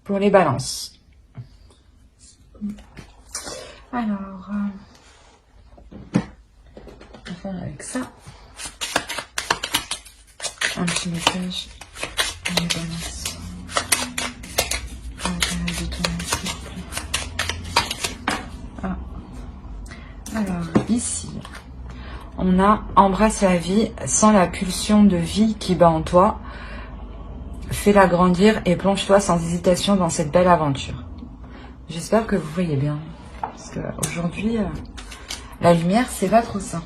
pour les balances. Alors, on va faire avec ça. Un petit message pour les balances. Alors, ici, on a embrasse la vie sans la pulsion de vie qui bat en toi. Fais-la grandir et plonge-toi sans hésitation dans cette belle aventure. J'espère que vous voyez bien. Parce qu'aujourd'hui, la lumière, c'est pas trop ça.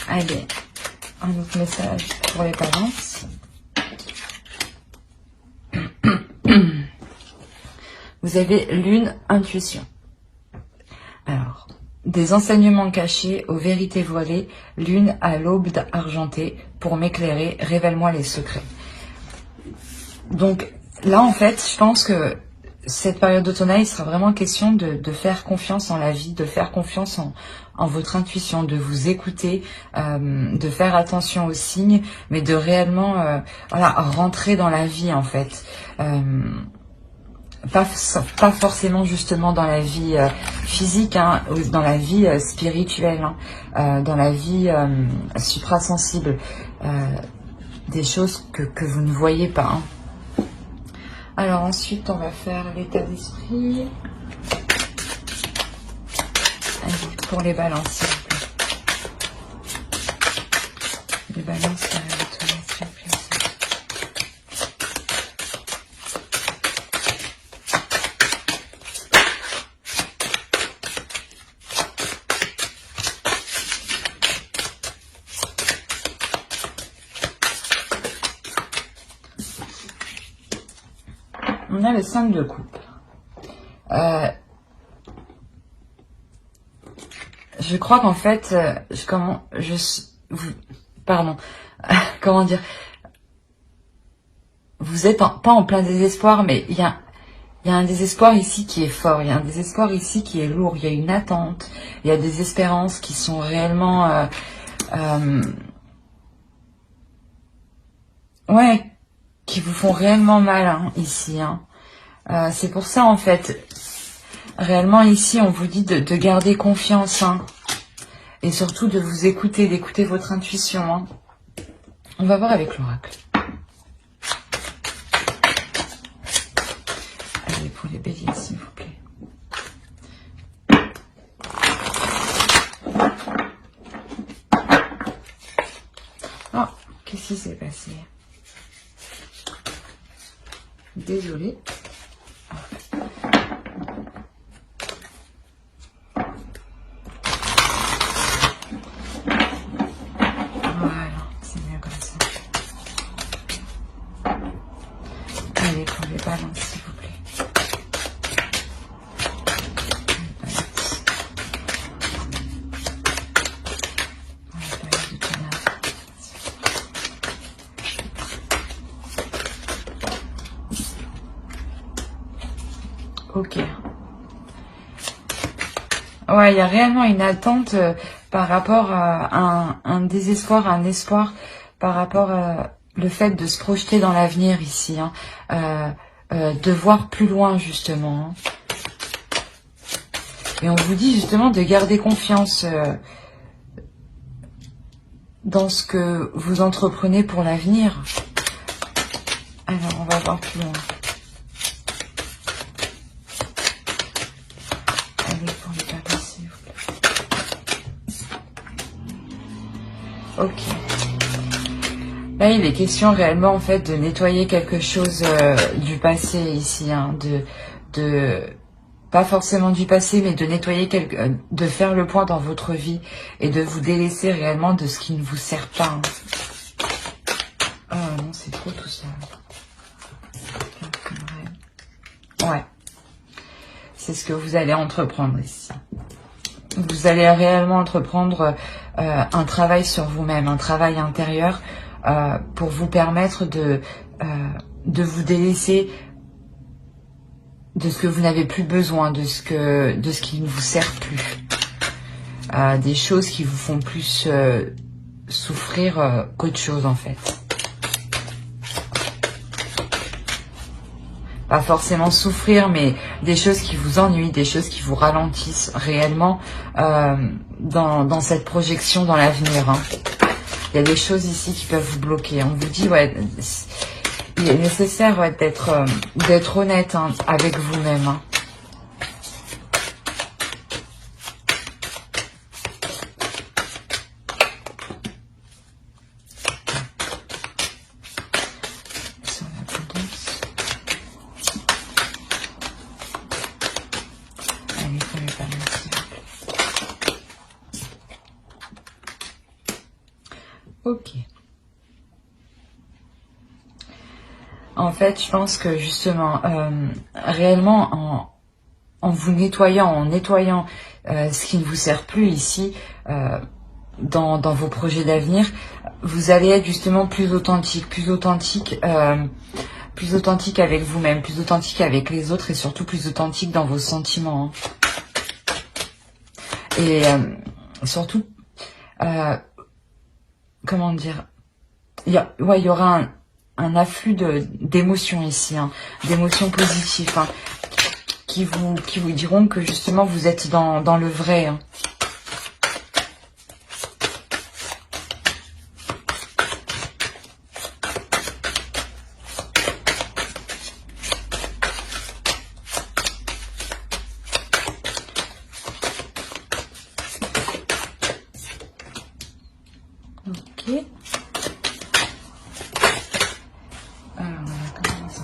Allez, un autre message pour les balances. Vous avez lune, intuition. Alors, des enseignements cachés aux vérités voilées, lune à l'aube argentée, pour m'éclairer, révèle-moi les secrets. Donc là, en fait, je pense que cette période d'automne, il sera vraiment question de faire confiance en la vie, de faire confiance en votre intuition, de vous écouter, de faire attention aux signes, mais de réellement voilà, rentrer dans la vie, en fait. Pas forcément justement dans la vie physique, hein, ou dans la vie spirituelle, hein, dans la vie suprasensible, des choses que vous ne voyez pas. Hein. Alors ensuite, on va faire l'état d'esprit. Pour les balances, s'il vous plaît. Les balances, s'il vous plaît. On a le 5 de coupe. Je crois qu'en fait, comment dire, vous êtes pas en plein désespoir, mais il y a un désespoir ici qui est fort, il y a un désespoir ici qui est lourd, il y a une attente, il y a des espérances qui sont réellement, ouais, qui vous font réellement mal, hein, ici, hein. C'est pour ça, en fait, réellement ici, on vous dit de garder confiance, hein, et surtout de vous écouter, d'écouter votre intuition, hein. On va voir avec l'oracle. Allez, pour les béliers, s'il vous plaît. Oh, qu'est-ce qui s'est passé? Désolée. Voilà, c'est mieux comme ça. Allez, pour les balances, s'il vous plaît. Ok. Ouais, il y a réellement une attente par rapport à un désespoir, un espoir, par rapport à le fait de se projeter dans l'avenir ici, hein, de voir plus loin justement. Hein. Et on vous dit justement de garder confiance dans ce que vous entreprenez pour l'avenir. Alors, on va voir plus loin. Ok. Là, il est question réellement en fait de nettoyer quelque chose du passé ici, hein, pas forcément du passé, mais de nettoyer de faire le point dans votre vie et de vous délaisser réellement de ce qui ne vous sert pas. Hein. Oh non, c'est trop tout ça. Ouais. C'est ce que vous allez entreprendre ici. Vous allez réellement entreprendre un travail sur vous-même, un travail intérieur pour vous permettre de vous délaisser de ce que vous n'avez plus besoin, de ce qui ne vous sert plus, des choses qui vous font plus souffrir qu'autre chose en fait. pas forcément souffrir, mais des choses qui vous ennuient, des choses qui vous ralentissent réellement dans cette projection dans l'avenir. Hein. Il y a des choses ici qui peuvent vous bloquer. On vous dit, ouais, il est nécessaire ouais, d'être honnête hein, avec vous-même. Hein. Ok. En fait, je pense que justement, réellement, en vous nettoyant, ce qui ne vous sert plus ici, dans vos projets d'avenir, vous allez être justement plus authentique avec vous-même, plus authentique avec les autres et surtout plus authentique dans vos sentiments. Hein. Et surtout, comment dire, il y aura un afflux d'émotions ici, hein, d'émotions positives, hein, qui vous diront que justement vous êtes dans le vrai. Hein. Ok. Alors, on va commencer.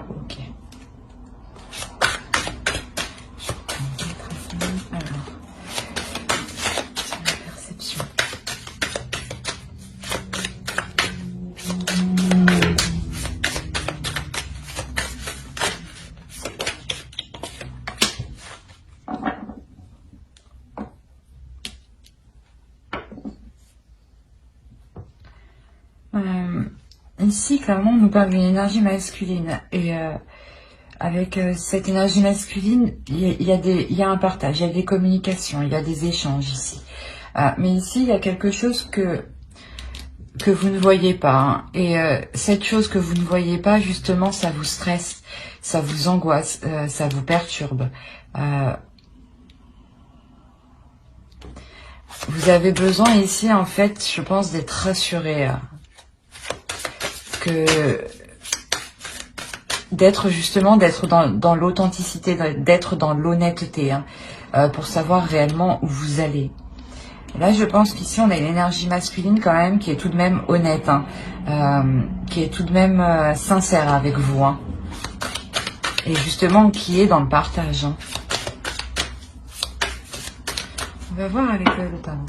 Ok. Alors, la perception. Ici, clairement, on nous parle d'une énergie masculine. Et avec cette énergie masculine, il y a un partage, il y a des communications, il y a des échanges ici. Mais ici, il y a quelque chose que vous ne voyez pas. Hein. Et cette chose que vous ne voyez pas, justement, ça vous stresse, ça vous angoisse, ça vous perturbe. Vous avez besoin ici, en fait, je pense, d'être rassuré. D'être dans l'authenticité, d'être dans l'honnêteté, hein, pour savoir réellement où vous allez. Là, je pense qu'ici, on a une énergie masculine quand même qui est tout de même honnête, hein, qui est tout de même sincère avec vous. Hein, et justement, qui est dans le partage. Hein. On va voir avec le tarot.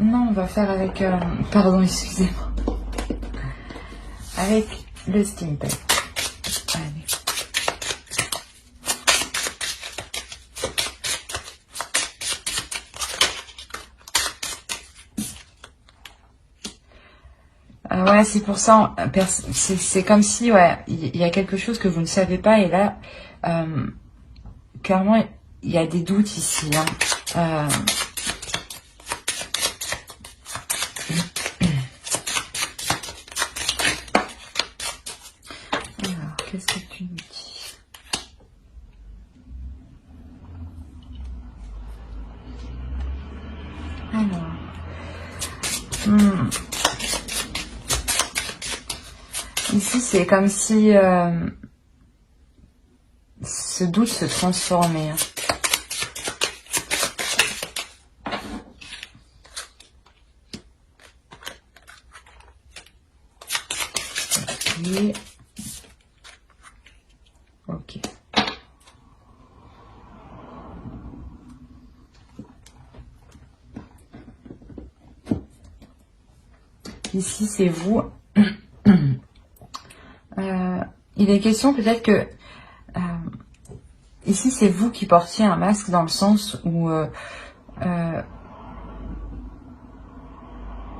Non, on va faire avec... pardon, excusez-moi. Avec le Stimpet. Allez. Ouais, c'est pour ça, c'est comme si, ouais, il y a quelque chose que vous ne savez pas, et là, clairement, il y a des doutes ici, hein. Alors, qu'est-ce que tu nous dis? Alors, ici, c'est comme si ce doute se transformait. Hein. Ok. Ici, c'est vous. Il est question peut-être que ici, c'est vous qui portiez un masque dans le sens où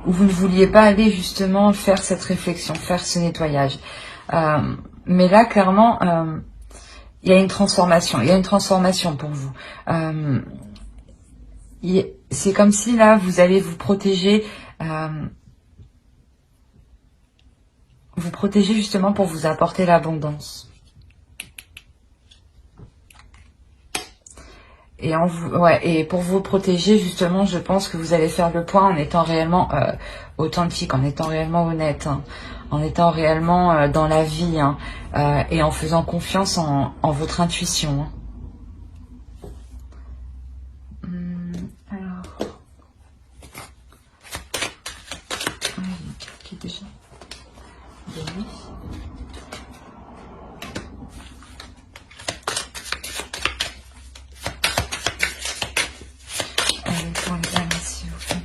où vous ne vouliez pas aller justement faire cette réflexion, faire ce nettoyage. Mais là, clairement, il y a une transformation. Il y a une transformation pour vous. C'est comme si là, vous allez vous protéger. Vous protéger justement pour vous apporter l'abondance. Et pour vous protéger, justement, je pense que vous allez faire le point en étant réellement authentique, en étant réellement honnête, hein, en étant réellement dans la vie, hein, et en faisant confiance en votre intuition. Hein. Alors, qui déjà oui. Pour les dames, s'il vous plaît.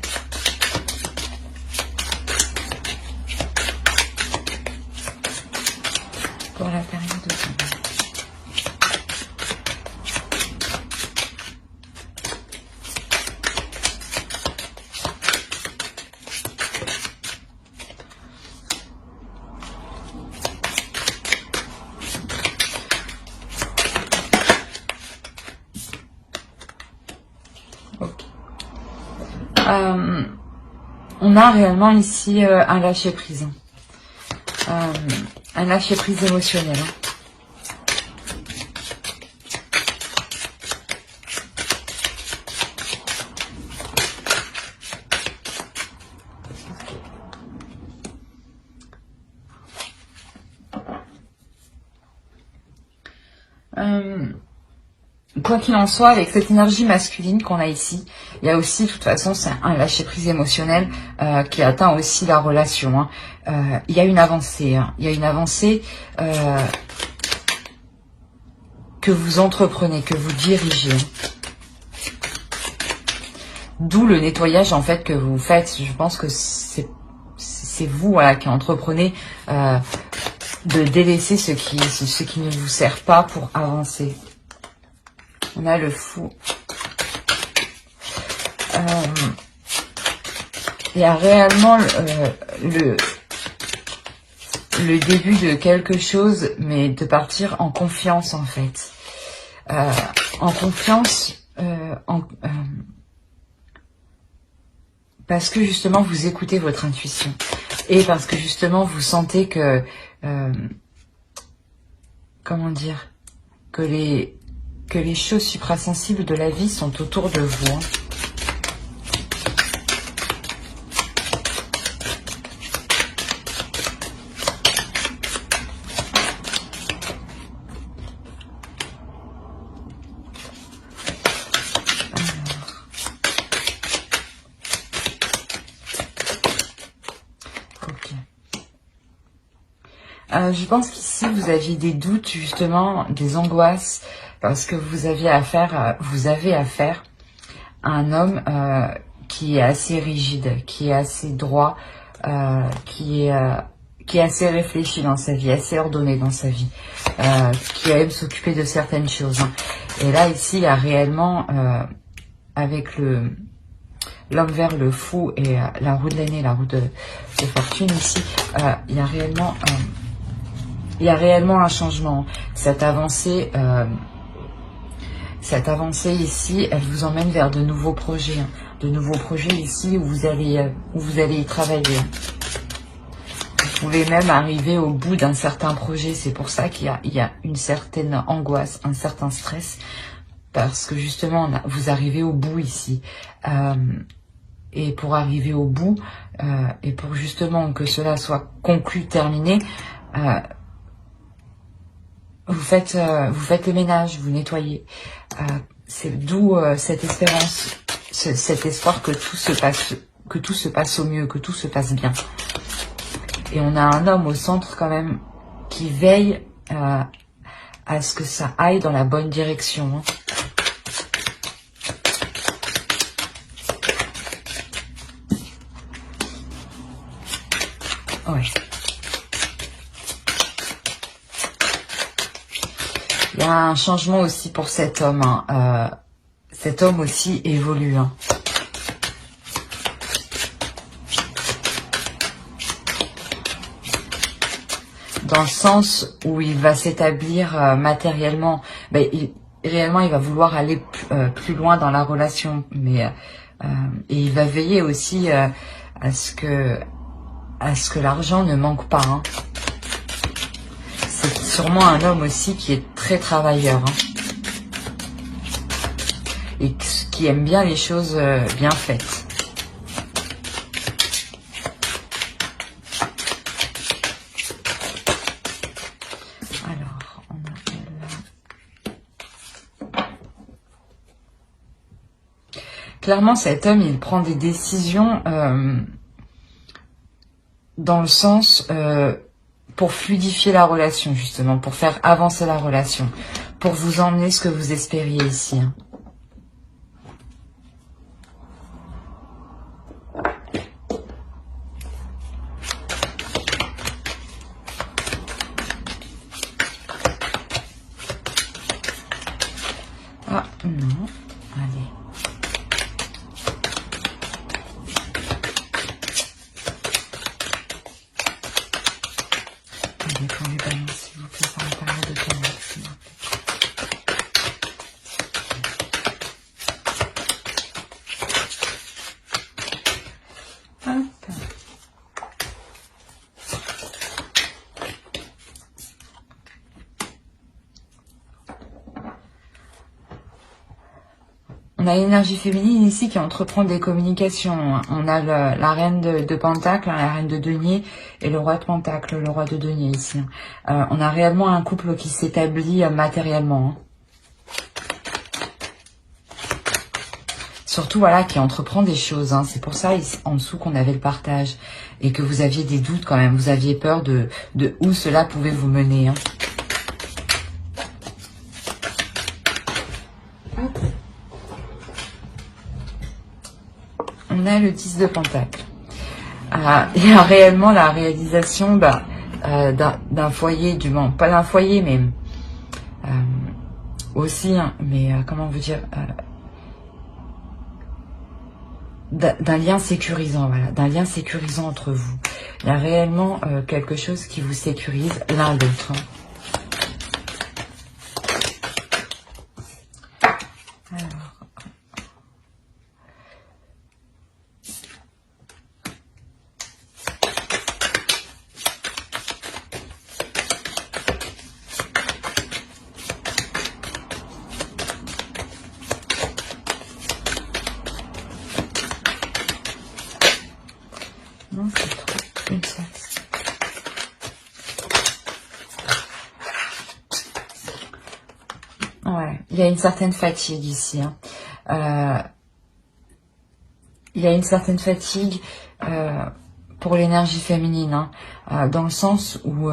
Pour la période de temps. On a réellement ici un lâcher-prise. Un lâcher-prise émotionnel. Quoi qu'il en soit, avec cette énergie masculine qu'on a ici, il y a aussi, de toute façon, c'est un lâcher-prise émotionnel qui atteint aussi la relation. Hein. Il y a une avancée. Hein. Il y a une avancée que vous entreprenez, que vous dirigez. D'où le nettoyage, en fait, que vous faites. Je pense que c'est vous, voilà, qui entreprenez de délaisser ce qui ne vous sert pas pour avancer. On a le fou. Il y a réellement le début de quelque chose, mais de partir en confiance, en fait. En confiance, parce que justement, vous écoutez votre intuition. Et parce que justement, vous sentez que... comment dire, que les choses suprasensibles de la vie sont autour de vous. Hein. Je pense qu'ici, vous aviez des doutes, justement, des angoisses, parce que vous avez affaire à un homme qui est assez rigide, qui est assez droit, qui est assez réfléchi dans sa vie, assez ordonné dans sa vie, qui aime s'occuper de certaines choses. Hein. Et là, ici, il y a réellement, avec l'homme vert, le fou et la roue de l'année, la roue de fortune, ici, il y a réellement un changement. Cette avancée ici, elle vous emmène vers de nouveaux projets. Hein. De nouveaux projets ici où vous allez y travailler. Vous pouvez même arriver au bout d'un certain projet. C'est pour ça qu'il y a une certaine angoisse, un certain stress. Parce que justement, vous arrivez au bout ici. Et pour arriver au bout, et pour justement que cela soit conclu, terminé, vous faites le ménage, vous nettoyez. C'est d'où cette espérance, cet espoir que tout se passe au mieux, que tout se passe bien. Et on a un homme au centre quand même qui veille à ce que ça aille dans la bonne direction. Hein. Ouais. Il y a un changement aussi pour cet homme. Hein. Cet homme aussi évolue. Hein. dans le sens où il va s'établir matériellement. Ben, réellement, il va vouloir aller plus loin dans la relation, mais et il va veiller aussi à ce que l'argent ne manque pas. Hein. C'est sûrement un homme aussi qui est très travailleur, hein, et qui aime bien les choses bien faites. Alors, on a là. Clairement, cet homme, il prend des décisions dans le sens pour fluidifier la relation, justement, pour faire avancer la relation, pour vous emmener ce que vous espériez ici. Hein. Ah, non. Allez. Allez, pour les balances, s'il vous plaît, par la période de temps, s'il vous plaît. On a l'énergie féminine ici qui entreprend des communications. On a la reine de Pentacle, la reine de Denier et le roi de Pentacle, le roi de Denier ici. On a réellement un couple qui s'établit matériellement. Surtout, voilà, qui entreprend des choses. Hein. C'est pour ça, en dessous, qu'on avait le partage. Et que vous aviez des doutes quand même. Vous aviez peur de où cela pouvait vous mener. Hein. On a le 10 de Pentacle. Il y a réellement la réalisation d'un foyer, du moins, pas d'un foyer, mais aussi, hein, mais comment vous dire, d'un lien sécurisant, voilà, d'un lien sécurisant entre vous. Il y a réellement quelque chose qui vous sécurise l'un l'autre. Hein. Non, c'est trop. Une seule. Ouais, il y a une certaine fatigue ici. Hein. Il y a une certaine fatigue pour l'énergie féminine, hein, dans le sens où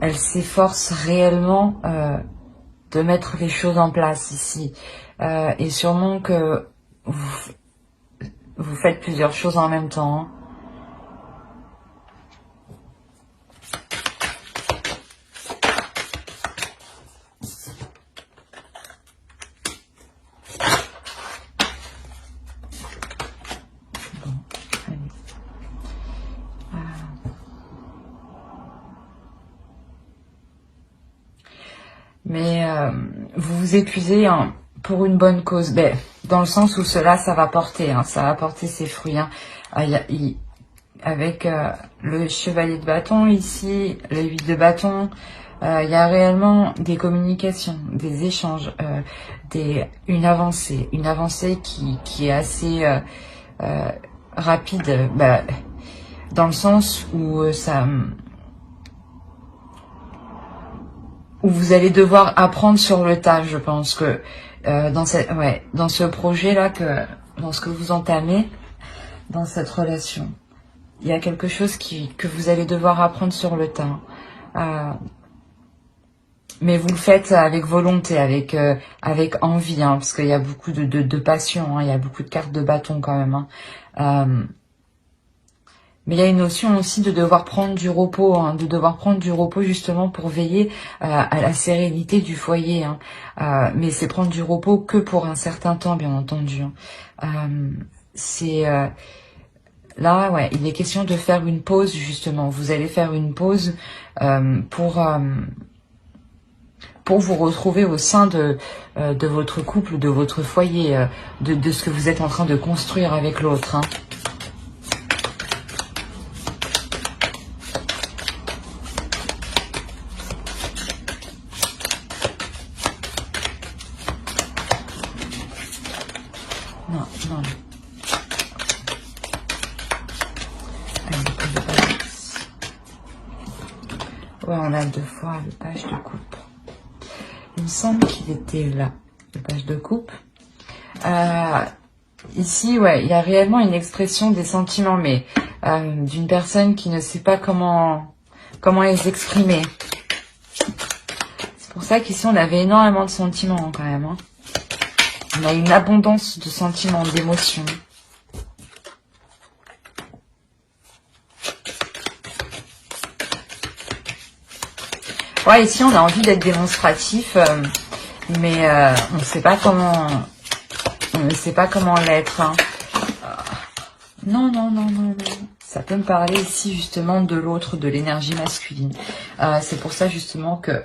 elle s'efforce réellement de mettre les choses en place ici. Et sûrement que vous faites plusieurs choses en même temps. Hein. Bon, allez. Mais vous vous épuisez hein, pour une bonne cause. Ben, dans le sens où ça va porter. Hein, ça va porter ses fruits. Hein. Avec le chevalier de bâton ici, le 8 de bâton, il y a réellement des communications, des échanges, une avancée qui est assez rapide, dans le sens où où vous allez devoir apprendre sur le tas. Je pense que dans ce projet-là, dans ce que vous entamez, dans cette relation, il y a quelque chose que vous allez devoir apprendre sur le tas. Mais vous le faites avec volonté, avec envie, hein, parce qu'il y a beaucoup de passion, hein, il y a beaucoup de cartes de bâton quand même. Hein. Mais il y a une notion aussi de devoir prendre du repos, hein, justement pour veiller à la sérénité du foyer. Hein. Mais c'est prendre du repos que pour un certain temps, bien entendu. Hein. Là, ouais, il est question de faire une pause, justement. Vous allez faire une pause pour vous retrouver au sein de votre couple, de votre foyer, de ce que vous êtes en train de construire avec l'autre. Hein. Non, non. Ouais, on a 2 fois le page de coupe. Il me semble qu'il était là, le page de coupe. Ici, ouais, il y a réellement une expression des sentiments, mais d'une personne qui ne sait pas comment les exprimer. C'est pour ça qu'ici, on avait énormément de sentiments, hein, quand même. Hein. On a une abondance de sentiments, d'émotions. Ouais, ici, on a envie d'être démonstratif, mais on ne sait pas comment... On ne sait pas comment l'être. Hein. Non, non, non, non, non. Ça peut me parler ici justement de l'autre, de l'énergie masculine. C'est pour ça justement que...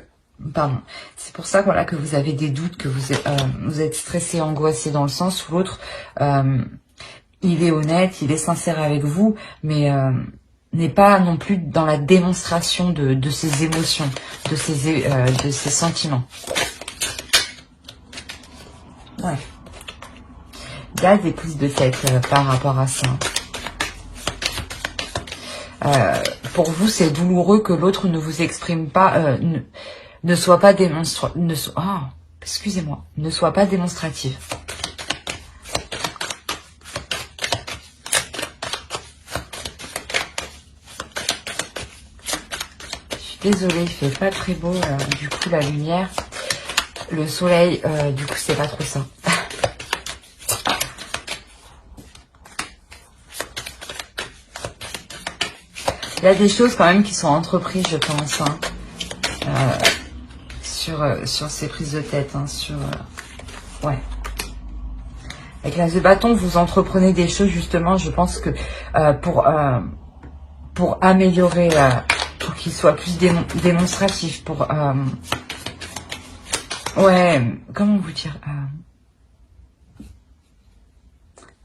Pardon. C'est pour ça voilà, que vous avez des doutes, que vous êtes stressé, angoissé dans le sens où l'autre, il est honnête, il est sincère avec vous, mais n'est pas non plus dans la démonstration de ses émotions, de ses sentiments. Ouais. Il y a des prises de tête par rapport à ça. Pour vous, c'est douloureux que l'autre ne vous exprime pas, ne soit pas excusez-moi, ne soit pas démonstrative. Je suis désolée, il fait pas très beau, du coup la lumière, le soleil, du coup c'est pas trop ça. Il y a des choses quand même qui sont entreprises, je pense, hein, sur ces prises de tête, hein, ouais. Avec l'as de bâton, vous entreprenez des choses justement, je pense que pour améliorer, pour qu'il soit plus démonstratif, ouais, comment vous dire,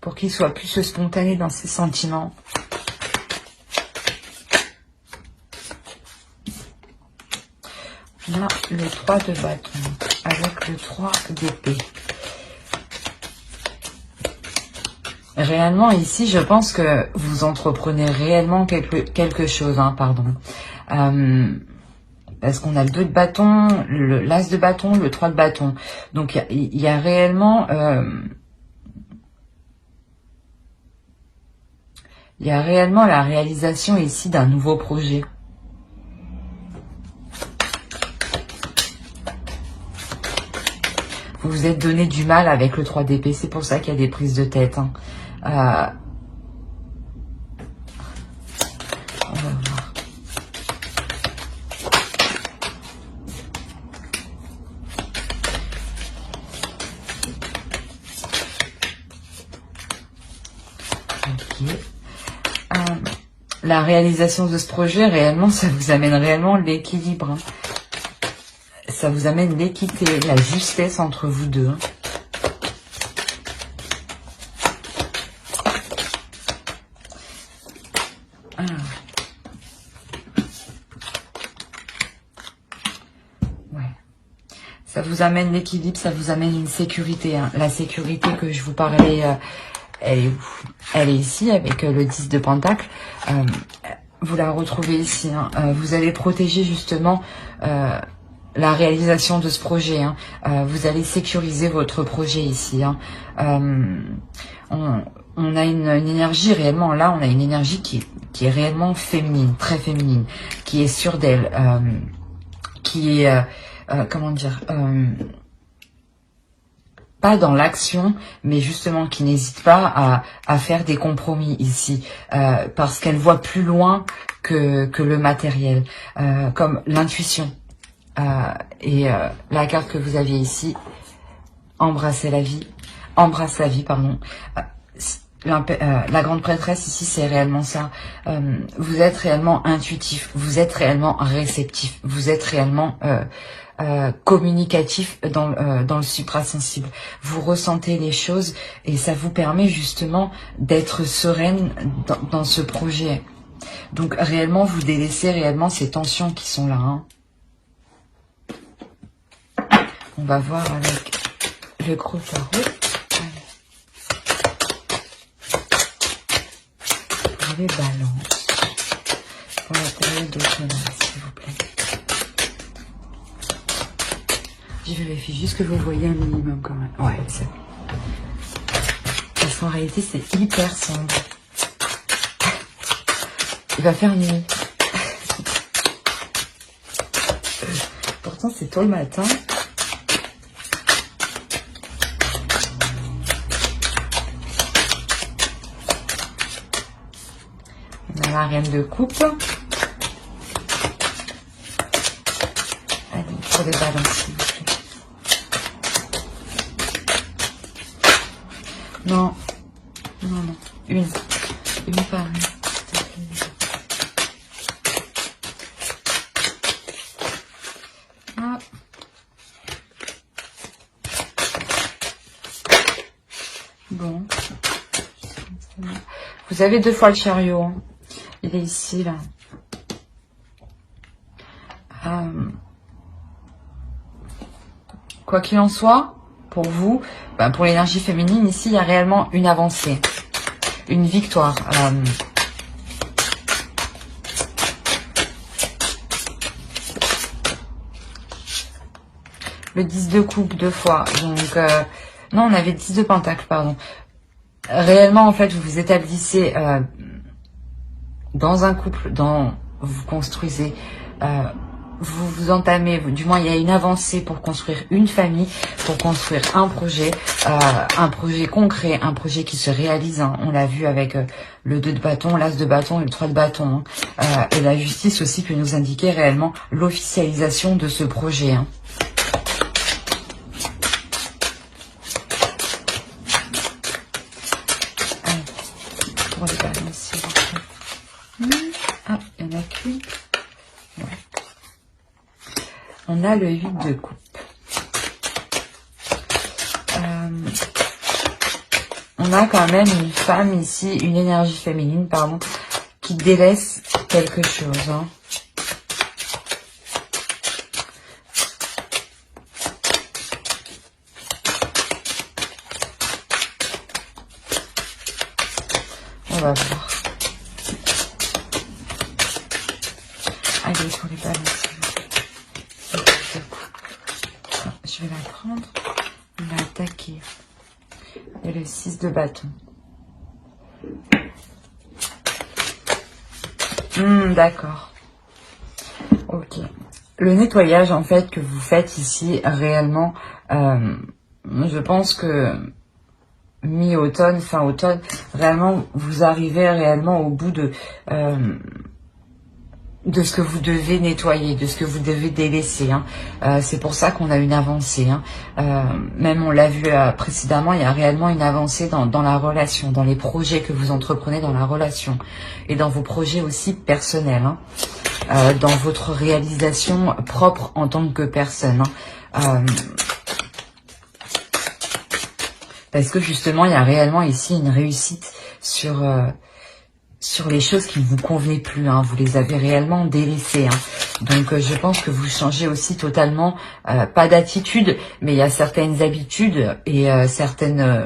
pour qu'il soit plus spontané dans ses sentiments. Là, le 3 de bâton, avec le 3 d'épée. Réellement, ici, je pense que vous entreprenez réellement quelque chose, hein, pardon. Parce qu'on a le 2 de bâton, l'as de bâton, le 3 de bâton. Donc, il y a réellement... il y a réellement la réalisation ici d'un nouveau projet. Vous vous êtes donné du mal avec le 3 d'épée, c'est pour ça qu'il y a des prises de tête. Hein. On va voir. Ok. La réalisation de ce projet, réellement, ça vous amène réellement l'équilibre. Hein. Ça vous amène l'équité, la justesse entre vous deux. Hein. Ouais. Ça vous amène l'équilibre, ça vous amène une sécurité. Hein. La sécurité que je vous parlais, elle est où? Elle est ici avec le 10 de Pentacle. Vous la retrouvez ici. Hein. Vous allez protéger justement... la réalisation de ce projet. Hein. Vous allez sécuriser votre projet ici. Hein. On a une énergie réellement, là, on a une énergie qui est réellement féminine, très féminine, qui est sûre d'elle, qui est, comment dire, pas dans l'action, mais justement qui n'hésite pas à faire des compromis ici, parce qu'elle voit plus loin que le matériel, comme l'intuition. La carte que vous aviez ici, embrasse la vie, pardon. la grande prêtresse ici, c'est réellement ça. Vous êtes réellement intuitif, vous êtes réellement réceptif, vous êtes réellement communicatif dans le suprasensible. Vous ressentez les choses et ça vous permet justement d'être sereine dans ce projet. Donc réellement, vous délaissez réellement ces tensions qui sont là. Hein. On va voir avec le gros tarot. Pour les balances. Pour la période d'automne, s'il vous plaît. Je vérifie juste que vous voyez un minimum quand même. Ouais, c'est bon. Parce qu'en réalité, c'est hyper sombre. Il va faire nuit. Pourtant, c'est tôt le matin. On a la reine de coupe. Allez, pour les balances, s'il vous plaît. Non, non, non. Une par une. Ah. Bon. Vous avez 2 fois le chariot. Hein. Il est ici, là. Quoi qu'il en soit, pour vous, pour l'énergie féminine, ici, il y a réellement une avancée, une victoire. Le 10 de coupe 2 fois. Donc, non, on avait 10 de pentacle, pardon. Réellement, en fait, vous vous établissez dans un couple, vous construisez, vous vous entamez, du moins il y a une avancée pour construire une famille, pour construire un projet concret, un projet qui se réalise. Hein. On l'a vu avec le 2 de bâton, l'as de bâton et le 3 de bâton. Hein. Et la justice aussi peut nous indiquer réellement l'officialisation de ce projet. Hein. Pour les balances, ah, il n'y en a qu'une. Ouais. On a le 8 de coupe. On a quand même une femme ici, une énergie féminine, pardon, qui délaisse quelque chose. Hein. On va voir. Allez, pour les balances. Je vais la prendre. On va attaquer. Et le 6 de bâton. D'accord. Ok. Le nettoyage, en fait, que vous faites ici, réellement, je pense que mi-automne, fin automne, réellement, vous arrivez réellement au bout de ce que vous devez nettoyer, de ce que vous devez délaisser. Hein. C'est pour ça qu'on a une avancée. Hein. Même on l'a vu précédemment, il y a réellement une avancée dans la relation, dans les projets que vous entreprenez dans la relation et dans vos projets aussi personnels, hein. Dans votre réalisation propre en tant que personne. Hein. Parce que justement, il y a réellement ici une réussite sur les choses qui ne vous convenaient plus. Hein. Vous les avez réellement délaissées. Hein. Donc, je pense que vous changez aussi totalement, pas d'attitude, mais il y a certaines habitudes et certaines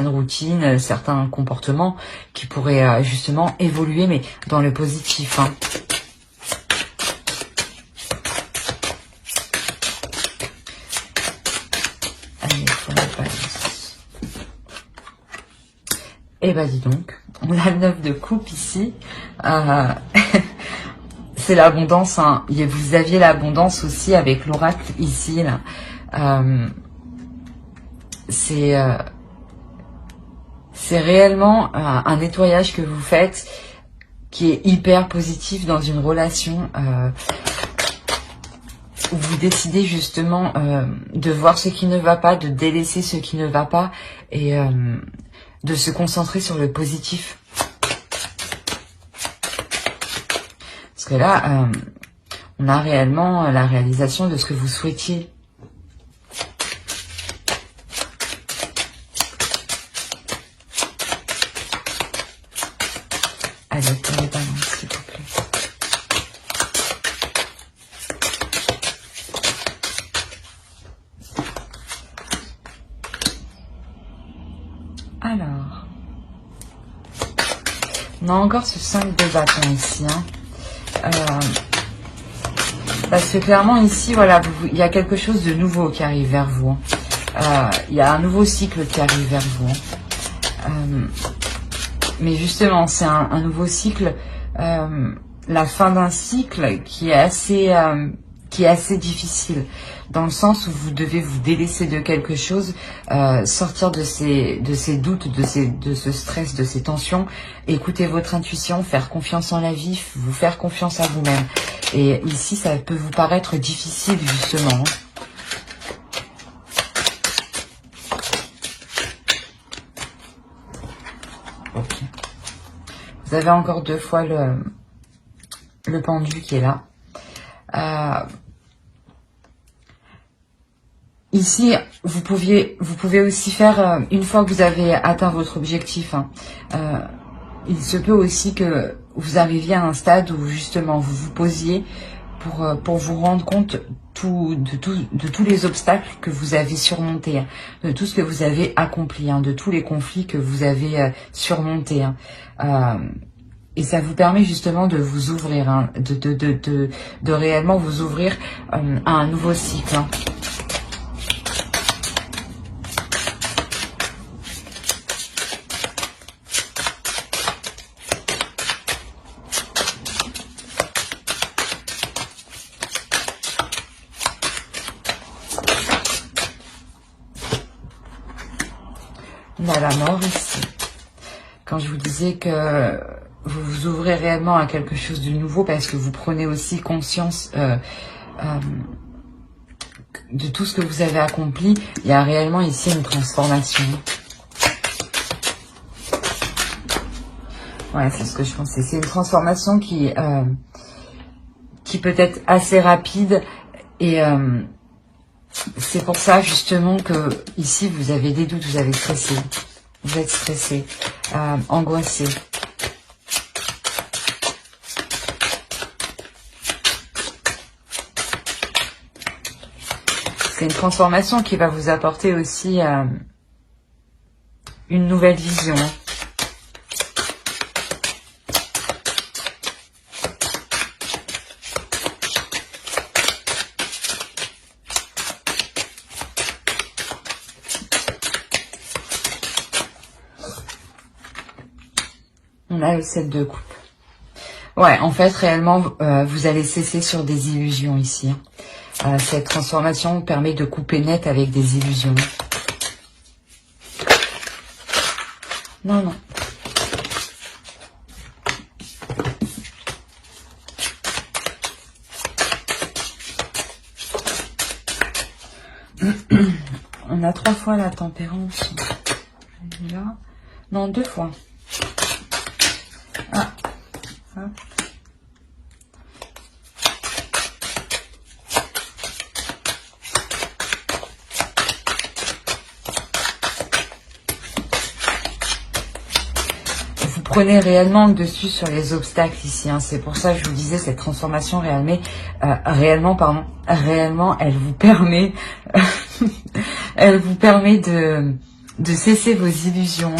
routines, certains comportements qui pourraient justement évoluer, mais dans le positif. Hein. Allez, pour la balance. Et bah dis donc. On a le 9 de coupe ici. C'est l'abondance. Hein. Vous aviez l'abondance aussi avec l'oracle ici. Là. C'est réellement un nettoyage que vous faites qui est hyper positif dans une relation où vous décidez justement de voir ce qui ne va pas, de délaisser ce qui ne va pas et de se concentrer sur le positif. Parce que là, on a réellement la réalisation de ce que vous souhaitiez. Allez, pour les balances, s'il vous plaît. Alors, on a encore ce 5 de bâton ici. Parce que clairement ici, voilà, il y a quelque chose de nouveau qui arrive vers vous. Il y a un nouveau cycle qui arrive vers vous. Mais justement, c'est un nouveau cycle, la fin d'un cycle qui est assez difficile, dans le sens où vous devez vous délaisser de quelque chose, sortir de ces doutes, de ce stress, de ces tensions, écouter votre intuition, faire confiance en la vie, vous faire confiance à vous-même. Et ici, ça peut vous paraître difficile, justement. Ok. Vous avez encore 2 fois le pendu qui est là. Ici, vous pouvez aussi faire, une fois que vous avez atteint votre objectif, il se peut aussi que vous arriviez à un stade où justement vous vous posiez pour vous rendre compte de tous les obstacles que vous avez surmontés, de tout ce que vous avez accompli, de tous les conflits que vous avez surmontés. Et ça vous permet justement de vous ouvrir, de réellement vous ouvrir à un nouveau cycle. On a la mort ici. Quand je vous disais que vous vous ouvrez réellement à quelque chose de nouveau parce que vous prenez aussi conscience de tout ce que vous avez accompli, il y a réellement ici une transformation. Ouais, c'est ce que je pensais. C'est une transformation qui peut être assez rapide et c'est pour ça justement que ici vous avez des doutes, vous avez stressé, vous êtes stressé, angoissé. C'est une transformation qui va vous apporter aussi une nouvelle vision. On a le 7 de coupe. Ouais, en fait, réellement, vous allez cesser sur des illusions ici. Cette transformation permet de couper net avec des illusions. Non, non. On a 3 fois la tempérance. Là. Non, 2 fois. Ah. Ah. Vous prenez réellement le dessus sur les obstacles ici. C'est pour ça que je vous disais, cette transformation réellement, elle vous permet, elle vous permet de cesser vos illusions,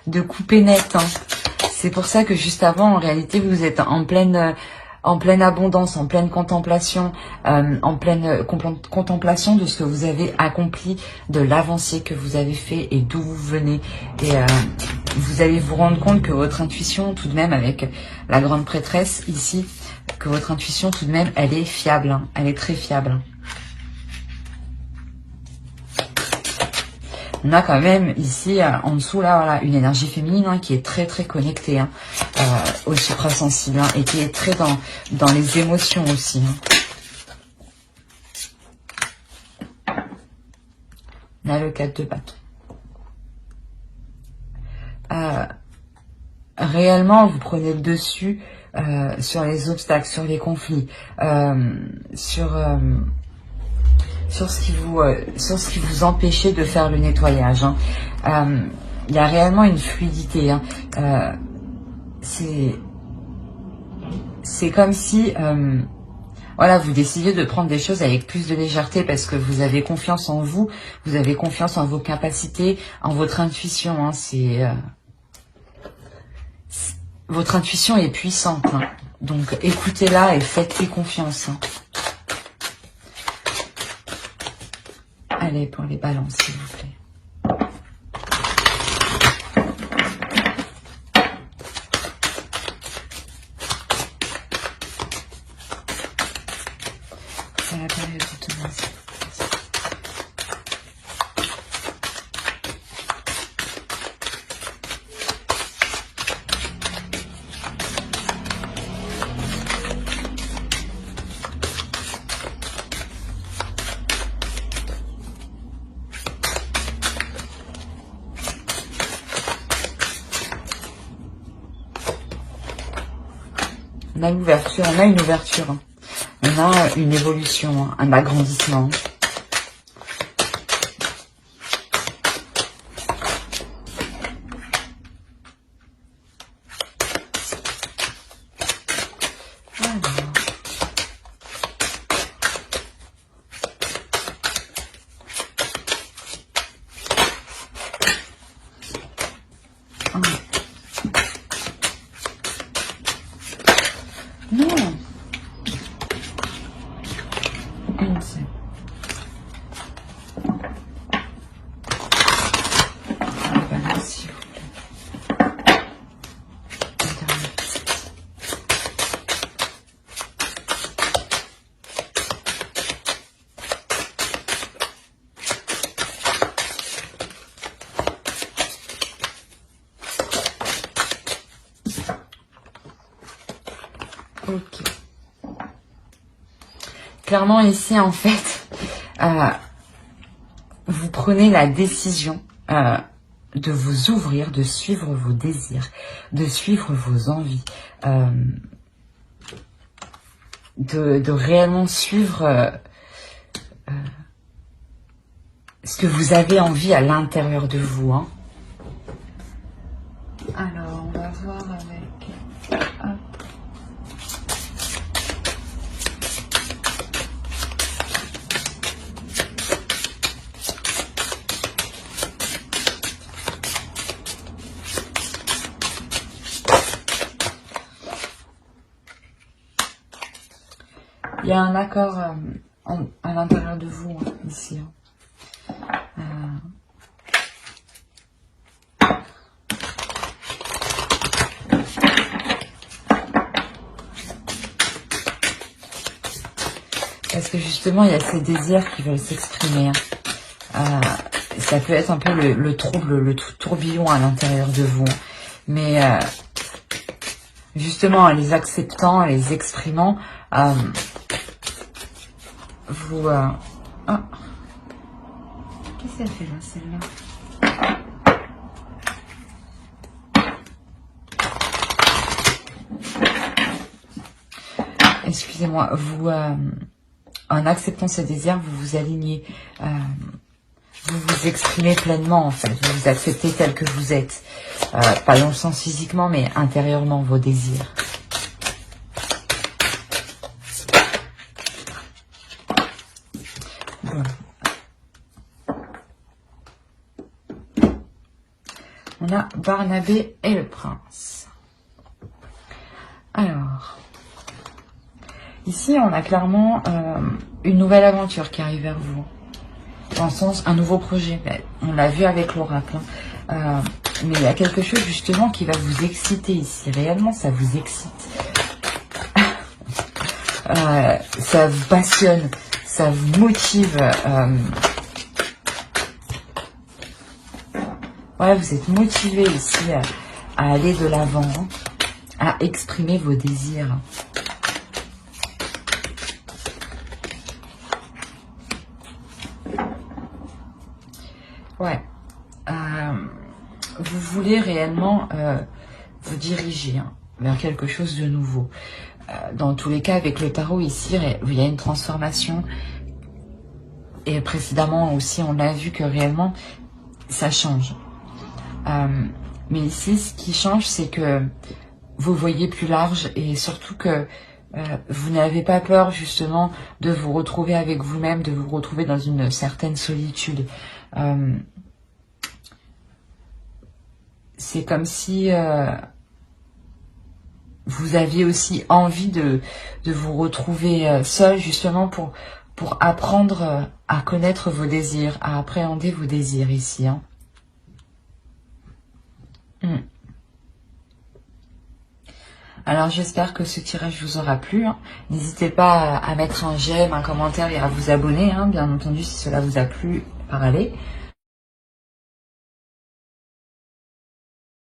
de couper net. C'est pour ça que juste avant, en réalité, vous êtes en pleine abondance, en pleine contemplation, contemplation de ce que vous avez accompli, de l'avancée que vous avez fait et d'où vous venez. Et vous allez vous rendre compte que votre intuition, tout de même, avec la grande prêtresse ici, que votre intuition, tout de même, elle est fiable, elle est très fiable. On a quand même ici, en dessous, là, voilà, une énergie féminine qui est très, très connectée au suprasensible et qui est très dans les émotions aussi. On a le 4 de bâton. réellement, vous prenez le dessus sur les obstacles, sur les conflits, sur ce qui vous empêchait de faire le nettoyage. Hein. Il y a réellement une fluidité. Hein. C'est comme si voilà, vous décidez de prendre des choses avec plus de légèreté parce que vous avez confiance en vous, vous avez confiance en vos capacités, en votre intuition. Hein. Votre intuition est puissante. Hein. Donc écoutez-la et faites-lui confiance. Hein. Allez, pour les balances, s'il vous plaît. C'est la période de Thomas. On a l'ouverture, on a une ouverture, hein. On a une évolution, hein, un agrandissement. Non. Ok. Clairement ici, en fait, vous prenez la décision de vous ouvrir, de suivre vos désirs, de suivre vos envies, de réellement suivre ce que vous avez envie à l'intérieur de vous. Hein. Alors, on va voir avec... Hop. Il y a un accord à l'intérieur de vous, hein, ici. Parce que justement, il y a ces désirs qui veulent s'exprimer. Hein. Ça peut être un peu le trouble, le tourbillon à l'intérieur de vous. Mais justement, en les acceptant, en les exprimant, vous... Oh. Qu'est-ce qu'elle fait là, celle-là? Excusez-moi, vous... en acceptant ce désir, vous vous alignez, vous vous exprimez pleinement en fait, vous vous acceptez tel que vous êtes, pas dans le sens physiquement mais intérieurement vos désirs. Voilà. On a Barnabé et le prince. Alors... Ici, on a clairement une nouvelle aventure qui arrive vers vous. Dans le sens, un nouveau projet. On l'a vu avec l'oracle. Hein. Mais il y a quelque chose justement qui va vous exciter ici. Réellement, ça vous excite. Ça vous passionne. Ça vous motive. Ouais, vous êtes motivé ici à aller de l'avant. Hein, à exprimer vos désirs. Ouais, vous voulez réellement vous diriger vers quelque chose de nouveau. Dans tous les cas, avec le tarot ici, il y a une transformation. Et précédemment aussi, on a vu que réellement, ça change. Mais ici, ce qui change, c'est que vous voyez plus large et surtout que vous n'avez pas peur justement de vous retrouver avec vous-même, de vous retrouver dans une certaine solitude. C'est comme si vous aviez aussi envie de vous retrouver seul justement pour apprendre à connaître vos désirs, à appréhender vos désirs ici. Alors j'espère que ce tirage vous aura plu. N'hésitez pas à mettre un j'aime, un commentaire et à vous abonner, bien entendu, si cela vous a plu, par aller.